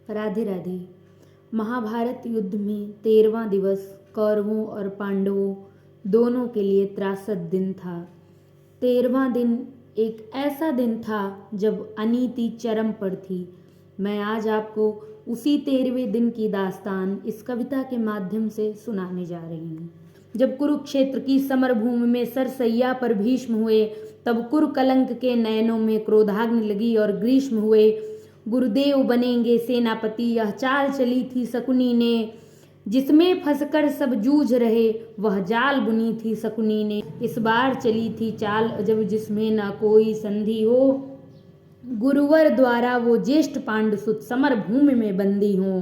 राधे राधे। महाभारत युद्ध में 13वां दिवस कौरवों और पांडवों दोनों के लिए त्रासद दिन था। 13वां दिन एक ऐसा दिन था जब अनीति चरम पर थी। मैं आज आपको उसी 13वें दिन की दास्तान इस कविता के माध्यम से सुनाने जा रही हूँ। जब कुरुक्षेत्र की समरभूमि में सरसैया पर भीष्म हुए, तब कुरुकलंक के नयनों में क्रोधाग्नि लगी और ग्रीष्म हुए। गुरुदेव बनेंगे सेनापति, यह चाल चली थी शकुनी ने, जिसमें फंसकर सब जूझ रहे, वह जाल बुनी थी शकुनी ने। इस बार चली थी चाल अजब, जिसमें न कोई संधि हो, गुरुवर द्वारा वो ज्येष्ठ पांडुसुत समर भूमि में बंदी हो।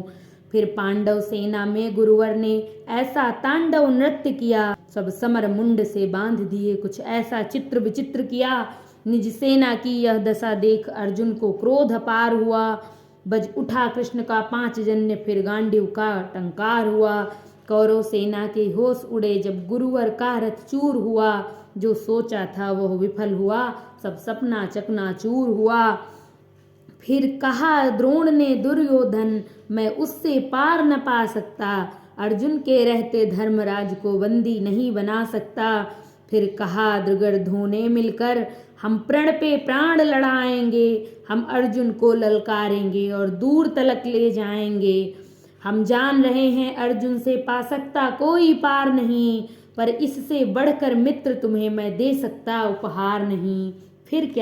फिर पांडव सेना में गुरुवर ने ऐसा तांडव नृत्य किया, सब समर मुंड से बांध दिए, कुछ ऐसा चित्र विचित्र किया। निज सेना की यह दशा देख अर्जुन को क्रोध अपार हुआ। बज उठा कृष्ण का 5 जन्य, फिर गांडीव का टंकार हुआ। कौरव सेना के होश उड़े जब गुरुवर का रथ चूर हुआ। जो सोचा था वह विफल हुआ, सब सपना चकनाचूर हुआ। फिर कहा द्रोण ने दुर्योधन, मैं उससे पार न पा सकता, अर्जुन के रहते धर्मराज को बंदी नहीं बना सकता। फिर कहा द्रुगर्धों ने मिलकर, हम प्रण पे प्राण लड़ाएंगे, हम अर्जुन को ललकारेंगे और दूर तलक ले जाएंगे। हम जान रहे हैं अर्जुन से पा सकता कोई पार नहीं, पर इससे बढ़कर मित्र तुम्हें मैं दे सकता उपहार नहीं। फिर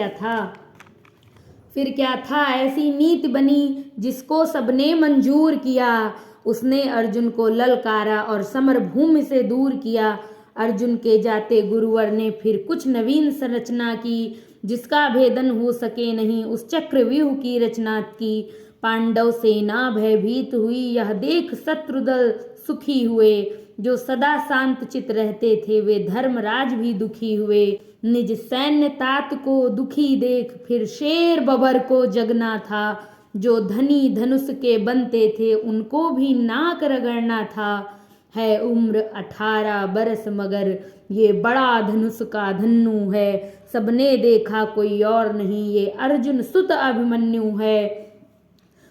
क्या था ऐसी नीति बनी जिसको सबने मंजूर किया। उसने अर्जुन को ललकारा और समर भूमि से दूर किया। अर्जुन के जाते गुरुवर ने फिर कुछ नवीन संरचना की, जिसका भेदन हो सके नहीं, उस चक्रव्यूह की रचना की। पांडव सेना भयभीत हुई, यह देख शत्रुदल सुखी हुए। जो सदा शांत चित रहते थे वे धर्मराज भी दुखी हुए। निज सैन्य तात को दुखी देख फिर शेर बबर को जगना था। जो धनी धनुष के बनते थे उनको भी नाक रगड़ना था। है उम्र 18 बरस मगर ये बड़ा धनुष का धन्नु है। सबने देखा कोई और नहीं, ये अर्जुन सुत अभिमन्यु है।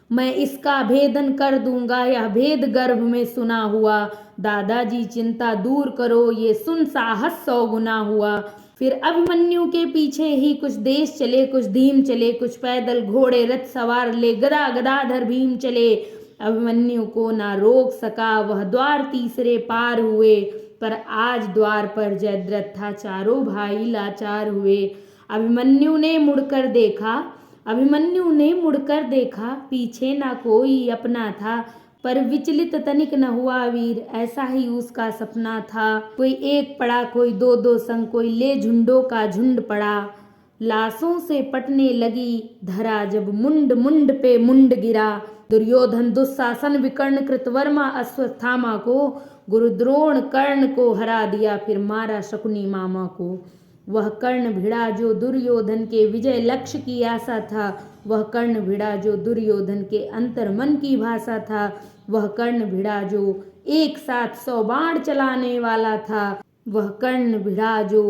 मैं इसका भेदन कर दूंगा, यह भेद गर्भ में सुना हुआ। दादाजी चिंता दूर करो, ये सुन साहस 100 गुना हुआ। फिर अभिमन्यु के पीछे ही कुछ देश चले, कुछ धीम चले, कुछ पैदल घोड़े रथ सवार ले गदा गदाधर भीम चले। अभिमन्यु को ना रोक सका, वह द्वार तीसरे पार हुए। पर आज द्वार पर जयद्रथ था, चारों भाई लाचार हुए। अभिमन्यु ने मुड़कर देखा, पीछे ना कोई अपना था। पर विचलित तनिक न हुआ वीर, ऐसा ही उसका सपना था। कोई एक पड़ा, कोई दो दो संग, कोई ले झुंडों का झुंड पड़ा। लाशों से पटने लगी धरा, जब मुंड मुंड पे मुंड गिरा। दुर्योधन दुस्शासन विकर्ण कृतवर्मा अश्वत्थामा को, गुरुद्रोण कर्ण को हरा दिया, फिर मारा शकुनी मामा को। वह कर्ण भिड़ा जो दुर्योधन के विजय लक्ष्य की आशा था। वह कर्ण भिड़ा जो दुर्योधन के अंतर मन की भाषा था। वह कर्ण भिड़ा जो एक साथ 100 बाण चलाने वाला था। वह कर्ण भिड़ा जो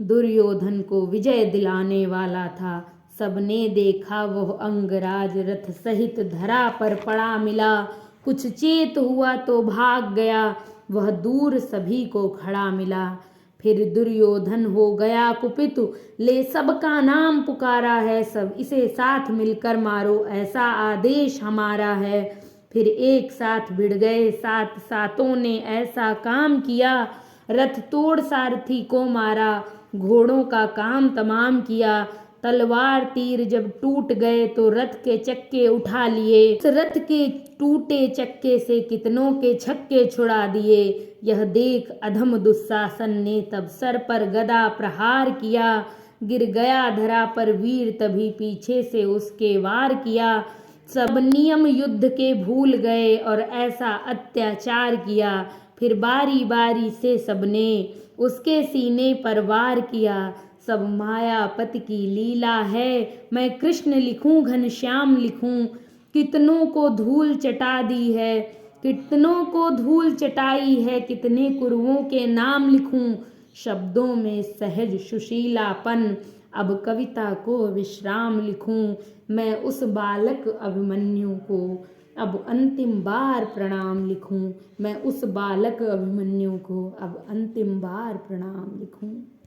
दुर्योधन को विजय दिलाने वाला था। सबने देखा वह अंगराज रथ सहित धरा पर पड़ा मिला। कुछ चेत हुआ तो भाग गया, वह दूर सभी को खड़ा मिला। फिर दुर्योधन हो गया कुपित, ले सबका नाम पुकारा है। सब इसे साथ मिलकर मारो, ऐसा आदेश हमारा है। फिर एक साथ भिड़ गए सातों ने ऐसा काम किया। रथ तोड़ सारथी को मारा, घोड़ों का काम तमाम किया। तलवार तीर जब टूट गए तो रथ के चक्के उठा लिए। उस रथ के टूटे चक्के से कितनों के छक्के छुड़ा दिए। यह देख अधम दुस्शासन ने तब सर पर गदा प्रहार किया। गिर गया धरा पर वीर, तभी पीछे से उसके वार किया। सब नियम युद्ध के भूल गए और ऐसा अत्याचार किया। फिर बारी बारी से सबने उसके सीने पर वार किया। सब मायापति की लीला है, मैं कृष्ण लिखूं घनश्याम लिखूं। कितनों को धूल चटा दी है, कितनों को धूल चटाई है, कितने कुरुओं के नाम लिखूं। शब्दों में सहज सुशीलापन, अब कविता को विश्राम लिखूं। मैं उस बालक अभिमन्यु को अब अंतिम बार प्रणाम लिखूं। मैं उस बालक अभिमन्यु को अब अंतिम बार प्रणाम लिखूं।